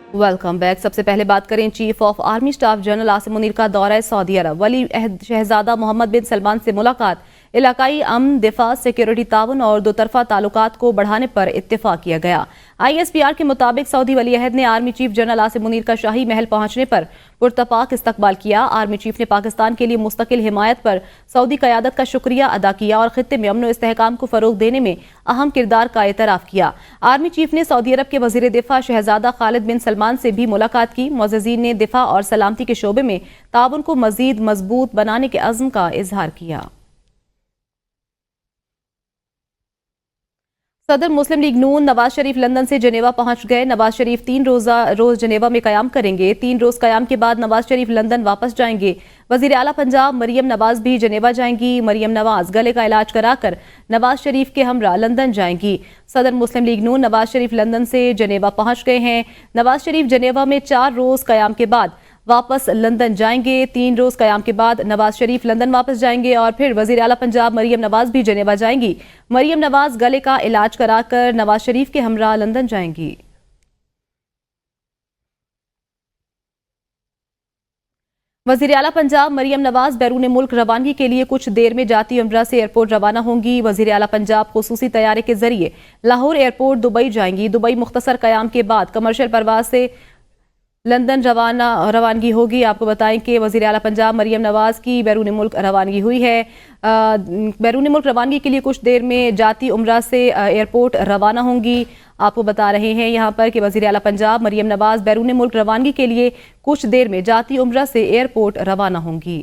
Welcome back. सबसे पहले बात करें chief of army staff general Asim Munir का दौरा सऊदी अरब। वली अहद शहजादा मोहम्मद बिन सलमान से मुलाकात, इलाकाई अमन, दिफा, सिक्योरिटी ताउन और दोतरफा ताल्लुकात को बढ़ाने पर इत्तेफाक किया गया। ISPR के मुताबिक सऊदी वली अहद ने army chief general Asim Munir का शाही महल पहुंचने पर पुरतपाक इस्तकबाल किया। आर्मी चीफ ने पाकिस्तान के लिए मुस्तकिल हिमायत पर सऊदी क़यादत का शुक्रिया अदा किया और खित्ते में अमन व इस्तेहकाम को फरोग देने में अहम किरदार का एतराफ़ किया। आर्मी चीफ ने सऊदी अरब के वज़ीर दिफा शहजादा खालिद बिन सलमान से भी मुलाकात की। मुअज़्ज़िज़ीन ने दिफा और सलामती के शोबे में ताउन को मज़ीद मजबूत बनाने के अज़्म का इजहार किया। सदर मुस्लिम लीग नून नवाज शरीफ लंदन से जनेवा पहुंच गए। नवाज शरीफ 3 रोज जनेवा में कयाम करेंगे। 3 रोज कयाम के बाद नवाज शरीफ लंदन वापस जाएंगे। वजीर आला पंजाब मरियम नवाज भी जनेवा जाएंगी। मरियम नवाज गले का इलाज कराकर नवाज शरीफ के हमरा लंदन जाएंगी। सदर मुस्लिम लीग नून नवाज शरीफ लंदन से जनेवा पहुंच गए हैं। नवाज शरीफ जनेवा में 4 रोज कयाम के बाद वापस लंदन जाएंगे। 3 रोज कयाम के बाद नवाज शरीफ लंदन वापस जाएंगे और फिर वजीर आला पंजाब मरियम नवाज भी जनेवा जाएंगी। मरियम नवाज गले का इलाज कराकर नवाज शरीफ के हमरा लंदन जाएंगी। वज़ीर आला पंजाब मरियम नवाज बैरून मुल्क रवानगी के लिए कुछ देर में जाती उम्रा से एयरपोर्ट रवाना होंगी। वज़ीर आला पंजाब खुसूसी तैयारे के जरिए लाहौर एयरपोर्ट दुबई जाएंगी। दुबई मुख्तसर कयाम के बाद कमर्शियल परवाज से लंदन रवानगी होगी। आपको बताएं कि वज़ीर आला पंजाब मरियम नवाज की बैरून मुल्क रवानगी हुई है। बैरून मुल्क रवानगी के लिए कुछ देर में जाती उम्रा से एयरपोर्ट रवाना होंगी। आपको बता रहे हैं यहाँ पर कि वज़ीर आला पंजाब मरियम नवाज बैरून मुल्क रवानगी के लिए कुछ देर में जाती उम्रा से एयरपोर्ट रवाना होंगी।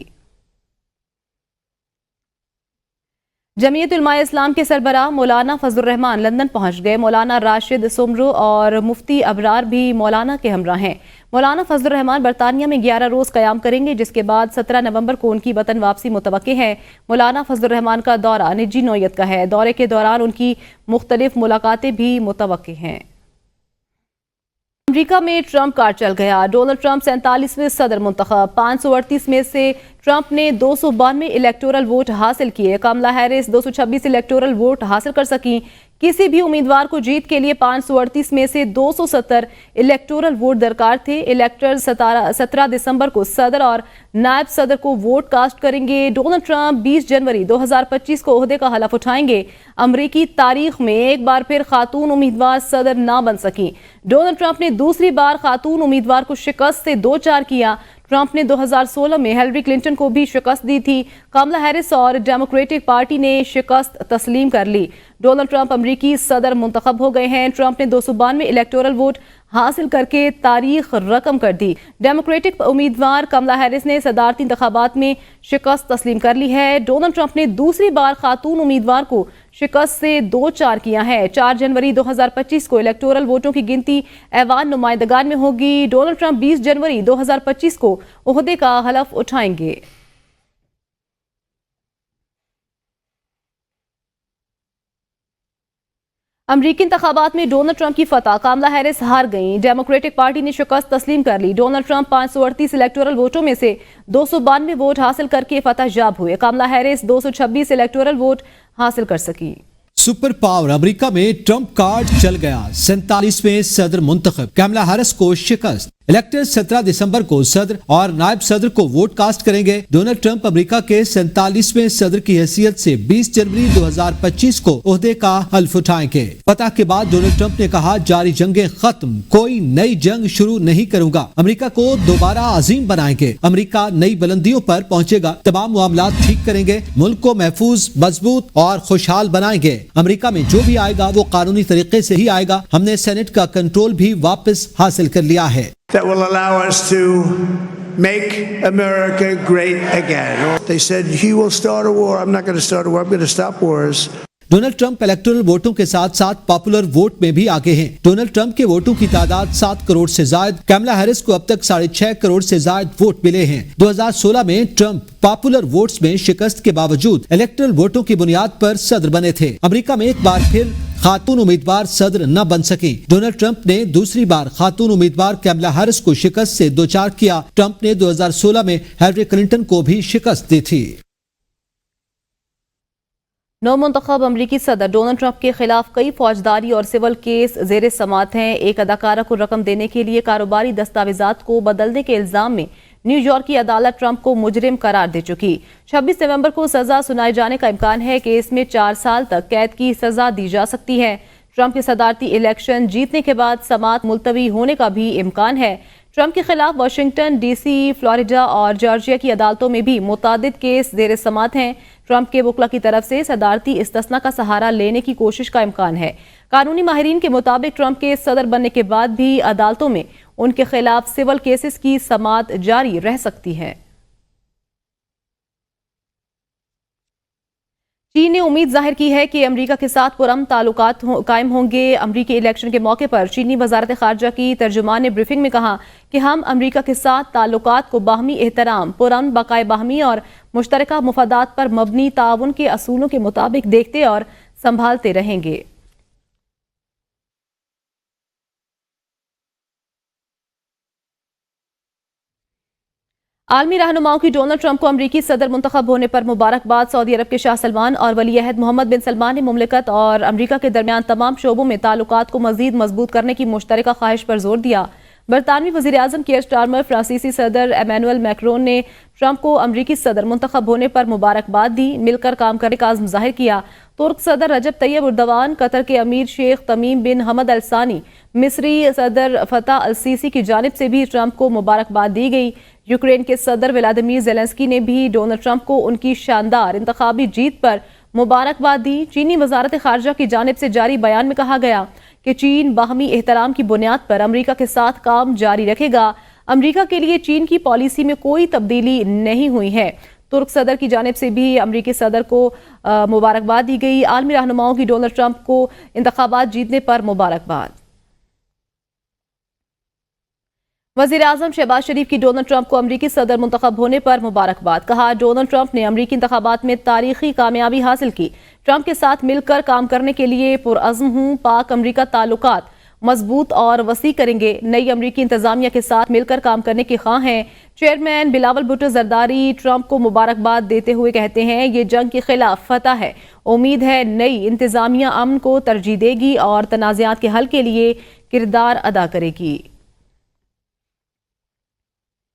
जमीयत उलमाए इस्लाम के सरबराह मौलाना फजलुर रहमान लंदन पहुंच गए। मौलाना राशिद सुमरो और मुफ्ती अबरार भी मौलाना के हमरा हैं। मौलाना फजलुर रहमान बरतानिया में 11 रोज कयाम करेंगे, जिसके बाद 17 नवंबर को उनकी वतन वापसी मुतवक्के है। मौलाना फजलुर रहमान का दौरा निजी नौयत का है। दौरे के दौरान उनकी मुख्तलिफ मुलाकातें भी मुतवक्के हैं। अमरीका में ट्रंप कार्ड चल गया। डोनाल्ड ट्रंप 47वें सदर मुंतखब। 538 में से ट्रंप ने 292 इलेक्टोरल वोट हासिल किए। कमला हैरिस 226 इलेक्टोरल वोट हासिल कर सकी। किसी भी उम्मीदवार को जीत के लिए 538 में से 270 इलेक्टोरल वोट दरकार थे। इलेक्टर 17 दिसंबर को सदर और नायब सदर को वोट कास्ट करेंगे। डोनाल्ड ट्रंप 20 जनवरी 2025 को ओहदे का हलफ उठाएंगे। अमरीकी तारीख में एक बार फिर खातून उम्मीदवार सदर ना बन सकी। डोनाल्ड ट्रंप ने दूसरी बार खातून उम्मीदवार को शिकस्त से 2-4 किया। ट्रंप ने 2016 में हिलरी क्लिंटन को भी शिकस्त दी थी। कमला हैरिस और डेमोक्रेटिक पार्टी ने शिकस्त तस्लीम कर ली। डोनाल्ड ट्रंप अमरीकी सदर मुंतखब हो गए हैं। ट्रंप ने 292 इलेक्टोरल वोट हासिल करके तारीख रकम कर दी। डेमोक्रेटिक उम्मीदवार कमला हैरिस ने सदारती इंतखाबात में शिकस्त तस्लीम कर ली है। डोनाल्ड ट्रंप ने दूसरी बार खातून उम्मीदवार को शिकस्त से 2-4 किया है। 4 जनवरी 2025 को इलेक्टोरल वोटों की गिनती ऐवान नुमाइंदगान में होगी। डोनाल्ड ट्रंप 20 जनवरी 2025 को ओहदे का हलफ उठाएंगे। अमरीकी इंतखाबात में डोनाल्ड ट्रंप की फतह, कमला हैरिस हार गईं। डेमोक्रेटिक पार्टी ने शिकस्त तस्लीम कर ली। डोनाल्ड ट्रंप 538 इलेक्टोरल वोटों में से 292 वोट हासिल करके फतह याब हुए। कमला हैरिस 226 इलेक्टोरल वोट हासिल कर सकी। सुपर पावर अमेरिका में ट्रंप कार्ड चल गया। 47वें सदर मुंतखब, कमला हैरिस को शिकस्त। इलेक्टर 17 दिसंबर को सदर और नायब सदर को वोट कास्ट करेंगे। डोनाल्ड ट्रंप अमेरिका के 47वें सदर की हैसियत से 20 जनवरी 2025 को ओहदे का हल्फ उठाएंगे। फतह के बाद डोनाल्ड ट्रंप ने कहा, जारी जंगे खत्म, कोई नई जंग शुरू नहीं करूंगा। अमेरिका को दोबारा अजीम बनाएंगे। अमेरिका नई बुलंदियों पर पहुंचेगा। तमाम मामला ठीक करेंगे। मुल्क को महफूज, मजबूत और खुशहाल बनाएंगे। अमेरिका में जो भी आएगा वो कानूनी तरीके से ही आएगा। हमने सेनेट का कंट्रोल भी वापस हासिल कर लिया है। That will allow us to make America great again. They said, he will start a war. I'm not going to start a war. I'm going to stop wars. Donald Trump electoral वोटों के साथ साथ popular vote में भी आगे हैं। Donald Trump के वोटों की तादाद 7 करोड़ से ज्यादा। कमला हैरिस को अब तक 6.5 करोड़ से ज्यादा वोट मिले हैं। 2016 में ट्रंप पॉपुलर वोट्स में शिकस्त के बावजूद इलेक्टोरल वोटों की बुनियाद पर सदर बने थे। अमेरिका में एक बार फिर खातून उम्मीदवार सदर न बन सकी। डोनाल्ड ट्रंप ने दूसरी बार खातून उम्मीदवार कमला हैरिस को शिकस्त से 2-4 किया। ट्रंप ने 2016 में हिलरी क्लिंटन को भी शिकस्त दी थी। नौमुंतखब अमरीकी सदर डोनाल्ड ट्रंप के खिलाफ कई फौजदारी और सिविल केस जेर समात हैं। एक अदाकारा को रकम देने के लिए कारोबारी दस्तावेजात को बदलने के इल्जाम में न्यूयॉर्क की अदालत ट्रंप को मुजरिम करार दे चुकी। 26 नवंबर को सजा सुनाए जाने का इम्कान है कि इसमें 4 साल तक कैद की सजा दी जा सकती है। ट्रंप के सदारती इलेक्शन जीतने के बाद समात मुलतवी होने का भी इम्कान है। ट्रंप के खिलाफ वाशिंगटन, डीसी, फ्लोरिडा और जॉर्जिया की अदालतों में भी मुतादिद केस जेर समात हैं। ट्रंप के वकला की तरफ से सदारती इस्तिस्ना का सहारा लेने की कोशिश का इम्कान है। कानूनी माहिरीन के मुताबिक ट्रंप के सदर बनने के बाद भी अदालतों में उनके खिलाफ सिविल केसेस की समात जारी रह सकती है। चीन ने उम्मीद जाहिर की है कि अमेरिका के साथ पुरअमन ताल्लुकात कायम होंगे। अमेरिकी इलेक्शन के मौके पर चीनी वजारत खारजा की तर्जुमान ने ब्रीफिंग में कहा कि हम अमेरिका के साथ ताल्लुकात को बाहमी एहतराम, पुरअमन, बकाए बाहमी और मुश्तरका मुफादात पर मबनी ताउन के असूलों के मुताबिक देखते और संभालते रहेंगे। आलमी रहनुमाओं की डोनाल्ड ट्रंप को अमरीकी सदर मुंतखब होने पर मुबारकबाद। सऊदी अरब के शाह सलमान और वली अहद मोहम्मद बिन सलमान ने मुमलिकत और अमरीका के दरमियान तमाम शोबों में ताल्लुकात को मजीद मजबूत करने की मुश्तरका ख्वाहिश पर जोर दिया। बरतानवी वज़ीर आज़म कियर स्टारमर, फ्रांसीसी सदर एमेनुअल मैक्रोन ने ट्रंप को अमरीकी सदर मुंतखब होने पर मुबारकबाद दी, मिलकर काम करने का आज़म जाहिर किया। तुर्क सदर रजब तैयब उर्दवान, कतर के अमीर शेख तमीम बिन हमद अल सानी, मिस्री सदर फतह अल सीसी की जानिब से भी ट्रंप को मुबारकबाद दी गई। यूक्रेन के सदर व्लादिमीर ज़ेलेंस्की ने भी डोनाल्ड ट्रंप को उनकी शानदार इंतखाबी जीत पर मुबारकबाद दी। चीनी वजारत खारजा की जानिब से जारी बयान में कहा गया कि चीन बाहमी एहतराम की बुनियाद पर अमरीका के साथ काम जारी रखेगा। अमरीका के लिए चीन की पॉलिसी में कोई तब्दीली नहीं हुई है। तुर्क सदर की जानिब से भी अमरीकी सदर को मुबारकबाद दी गई। आलमी रहनुमाओं की डोनाल्ड ट्रंप को इंतखाबात जीतने पर मुबारकबाद। वज़ीर आज़म शहबाज शरीफ की डोनाल्ड ट्रंप को अमरीकी सदर मुंतखब होने पर मुबारकबाद। कहा, डोनाल्ड ट्रंप ने अमरीकी इंतखाबात में तारीखी कामयाबी हासिल की। ट्रंप के साथ मिलकर काम करने के लिए पुरअज़्म हूँ। पाक अमरीका ताल्लुकात मजबूत और वसी करेंगे। नई अमरीकी इंतजामिया के साथ मिलकर काम करने के ख्वाह हैं। चेयरमैन बिलावल भुट्टो जरदारी ट्रंप को मुबारकबाद देते हुए कहते हैं, ये जंग के खिलाफ फतह है। उम्मीद है नई इंतजामिया अमन को तरजीह देगी और तनाज़ात के हल के लिए किरदार अदा करेगी।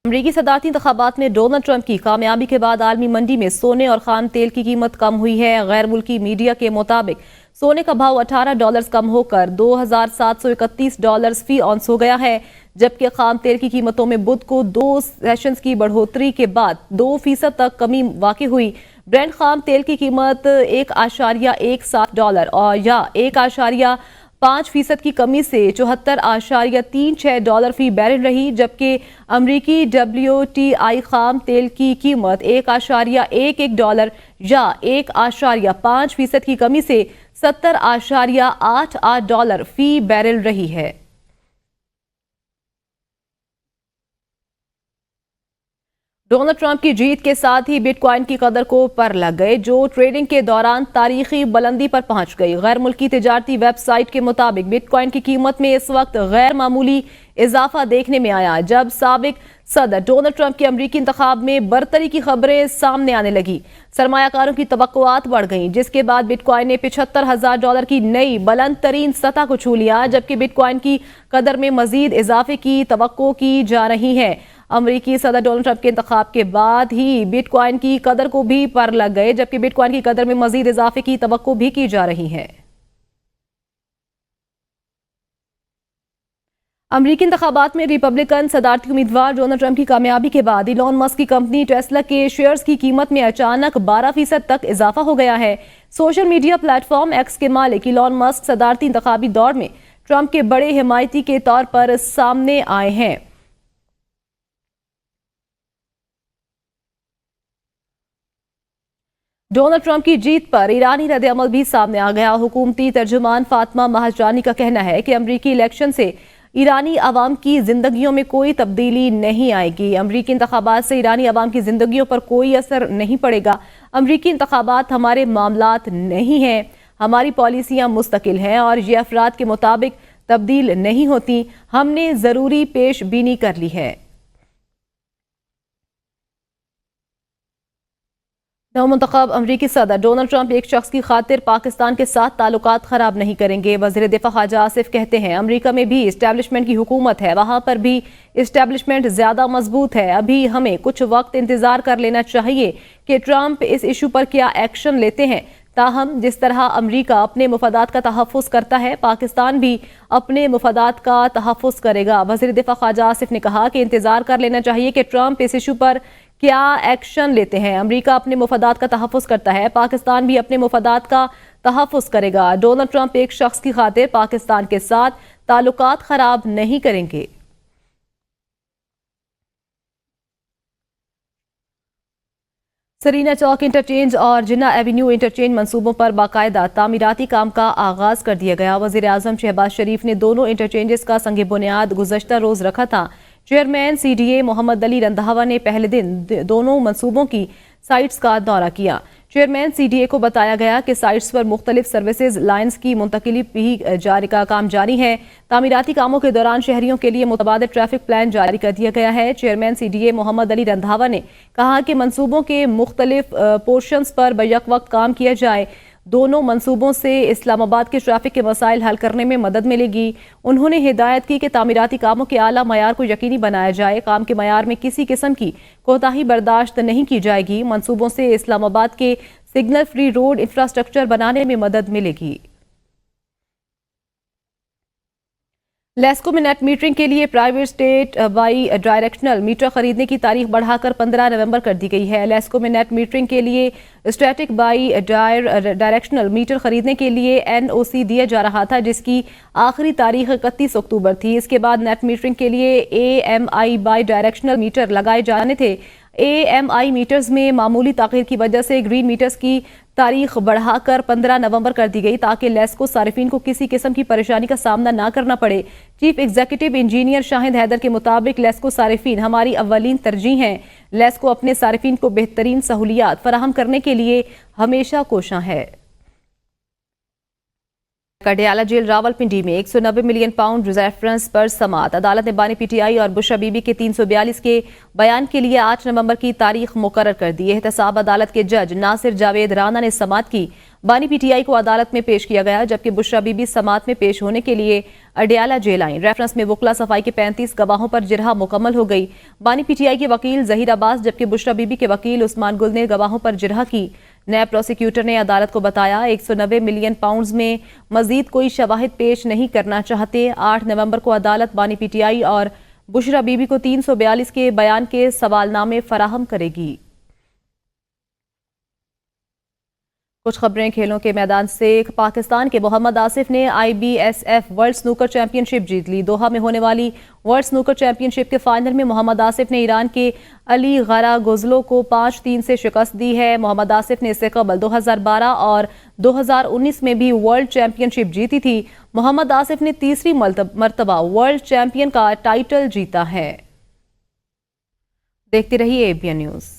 अमरीकी सदारती इंतखाबात में डोनाल्ड ट्रंप की कामयाबी के बाद आलमी मंडी में सोने और खाम तेल की कीमत कम हुई है। गैर मुल्की मीडिया के मुताबिक सोने का भाव $18 कम होकर $2,731 फी औंस हो गया है, जबकि खाम तेल की कीमतों में बुध को 2 सेशंस की बढ़ोतरी के बाद 2% तक कमी वाक़ई हुई। ब्रेंट खाम तेल की कीमत $1.17 और या 1.5% की कमी से $74.36 फी बैरल रही, जबकि अमरीकी WTI खाम तेल की कीमत $1.11 या 1.5% की कमी से $70.88 फी बैरल रही है। डोनाल्ड ट्रंप की जीत के साथ ही बिटकॉइन की कदर को पर लग गए, जो ट्रेडिंग के दौरान तारीखी बुलंदी पर पहुंच गई। गैर मुल्की तिजारती वेबसाइट के मुताबिक बिटकॉइन की कीमत में इस वक्त गैर मामूली इजाफा देखने में आया, जब साबिक सदर डोनाल्ड ट्रंप के अमरीकी इंतखाब में बरतरी की खबरें सामने आने लगी। सरमायाकारों की तवक्कुआत बढ़ गईं, जिसके बाद बिटकॉइन ने $75,000 की नई बुलंद तरीन सतह को छू लिया, जबकि बिटकॉइन की कदर में मजीद इजाफे की तवक्को की जा रही है। अमरीकी सदर डोनाल्ड ट्रंप के इंतखाब के बाद ही बिटकॉइन की कदर को भी पर लग गए, जबकि बिटकॉइन की कदर में मजीद इजाफे की तवक्को भी की जा रही है। अमरीकी इंतखाबात में रिपब्लिकन सदारती उम्मीदवार डोनाल्ड ट्रंप की कामयाबी के बाद इलॉन मस्क की कंपनी टेस्ला के शेयर्स की कीमत में अचानक 12% तक इजाफा हो गया है। सोशल मीडिया प्लेटफॉर्म एक्स के मालिक इलॉन मस्क सदारती इंतखाबी दौर में ट्रंप के बड़े हिमायती के तौर पर सामने आए हैं। डोनाल्ड ट्रंप की जीत पर ईरानी रद्द-ए-अमल भी सामने आ गया। हुकूमती तर्जुमान फातिमा महाजरानी का कहना है कि अमरीकी इलेक्शन से ईरानी अवाम की जिंदगियों में कोई तब्दीली नहीं आएगी। अमरीकी इंतखाबात से ईरानी अवाम की जिंदगियों पर कोई असर नहीं पड़ेगा। अमरीकी इंतखाबात हमारे मामलात नहीं हैं, हमारी पॉलिसियां मुस्तकिल हैं और ये अफराद के मुताबिक तब्दील नहीं होती। हमने जरूरी पेश बीनी कर ली है। नवमुंतखब अमरीकी सदर डोनाल्ड ट्रंप एक शख्स की खातिर पाकिस्तान के साथ ताल्लुकात खराब नहीं करेंगे। वज़ीर दिफा ख्वाजा आसिफ कहते हैं अमरीका में भी इस्टेब्लिशमेंट की हुकूमत है, वहां पर भी इस्टेब्लिशमेंट ज्यादा मजबूत है। अभी हमें कुछ वक्त इंतजार कर लेना चाहिए कि ट्रंप इस इशू पर क्या एक्शन लेते हैं। ताहम जिस तरह अमरीका अपने मुफादात का तहफ़्फ़ुज़ करता है, पाकिस्तान भी अपने मुफादात का तहफ़्फ़ुज़ करेगा। वज़ीर दिफा ख्वाजा आसिफ ने कहा कि इंतजार कर लेना चाहिए कि ट्रंप इस इशू पर क्या एक्शन लेते हैं। अमरीका अपने मुफादात का तहफ़्फ़ुज़ करता है, पाकिस्तान भी अपने मुफादात का तहफ़्फ़ुज़ करेगा। डोनाल्ड ट्रंप एक शख्स की खातिर पाकिस्तान के साथ ताल्लुकात खराब नहीं करेंगे। सरीना चौक इंटरचेंज और जिन्ना एवेन्यू इंटरचेंज मंसूबों पर बाकायदा तामीराती काम का आगाज कर दिया गया। वज़ीर आज़म शहबाज शरीफ ने दोनों इंटरचेंजेस का संग बुनियाद गुज़श्ता रोज रखा था। चेयरमैन CDA मोहम्मद अली रंधावा ने पहले दिन दोनों मंसूबों की साइट्स का दौरा किया। चेयरमैन CDA को बताया गया कि साइट्स पर मुख्तलिफ सर्विसेज लाइन्स की मुंतकिली भी जारी का काम जारी है। तामीराती कामों के दौरान शहरियों के लिए मुतबादिल ट्रैफिक प्लान जारी कर दिया गया है। चेयरमैन CDA मोहम्मद अली रंधावा ने कहा कि मंसूबों के मुख्तलिफ पोर्शंस पर बैक वक्त काम किया जाए। दोनों मंसूबों से इस्लामाबाद के ट्रैफिक के मसाइल हल करने में मदद मिलेगी। उन्होंने हिदायत की कि तामीराती कामों के आला मयार को यकीनी बनाया जाए। काम के मयार में किसी किस्म की कोताही बर्दाश्त नहीं की जाएगी। मंसूबों से इस्लामाबाद के सिग्नल फ्री रोड इंफ्रास्ट्रक्चर बनाने में मदद मिलेगी। लेस्को में नेट मीटरिंग के लिए private state bidirectional meter खरीदने की तारीख बढ़ाकर 15 नवंबर कर दी गई है। लेस्को में नेट मीटरिंग के लिए स्टैटिक बाई डायरेक्शनल मीटर खरीदने के लिए NOC दिया जा रहा था, जिसकी आखिरी तारीख 31 अक्टूबर थी। इसके बाद नेट मीटरिंग के लिए AMI बाई डायरेक्शनल मीटर लगाए जाने थे। AMI मीटर्स में मामूली ताखीर की वजह से ग्रीन मीटर्स की तारीख बढ़ाकर 15 नवंबर कर दी गई, ताकि लेस्को सारिफिन को किसी किस्म की परेशानी का सामना ना करना पड़े। Chief executive engineer Shahid Haider के मुताबिक लेस्को सारिफिन हमारी अव्वलीन तरजीह हैं। लेस्को अपने सारिफिन को बेहतरीन सहूलियात फराहम करने के लिए हमेशा कोशां है। अडियाला जेल रावलपिंडी में 190 मिलियन पाउंड रेफरेंस पर समात। अदालत ने बानी PTI और बुशरा बीबी के 342 के बयान के लिए 8 नवंबर की तारीख मुकर्रर कर दी। एहतसाब अदालत के जज नासिर जावेद राना ने समात की। बानी PTI को अदालत में पेश किया गया, जबकि बुशरा बीबी समात में पेश होने के लिए अडियाला जेल आई। रेफरेंस में वकला सफाई के 35 गवाहों पर जिरहा मुकम्मल हो गई। बानी PTI के वकील जहीर अब्बास जबकि बुशरा बीबी के वकील उस्मान गुल ने गवाहों पर जिरहा की। नैब प्रोसिक्यूटर ने अदालत को बताया 190 मिलियन पाउंड्स में मजीद कोई शवाहिद पेश नहीं करना चाहते। 8 नवंबर को अदालत बानी PTI और बुशरा बीबी को 342 के बयान के सवालनामे फराहम करेगी। कुछ खबरें खेलों के मैदान से। पाकिस्तान के मोहम्मद आसिफ ने IBSF वर्ल्ड स्नूकर चैंपियनशिप जीत ली। दोहा में होने वाली वर्ल्ड स्नूकर चैंपियनशिप के फाइनल में मोहम्मद आसिफ ने ईरान के अली गरागोजलो को 5-3 से शिकस्त दी है। मोहम्मद आसिफ ने इससे कबल 2012 और 2019 में भी वर्ल्ड चैंपियनशिप जीती थी। मोहम्मद आसिफ ने तीसरी मर्तबा वर्ल्ड चैंपियन का टाइटल जीता है। देखते रहिए ABN न्यूज़।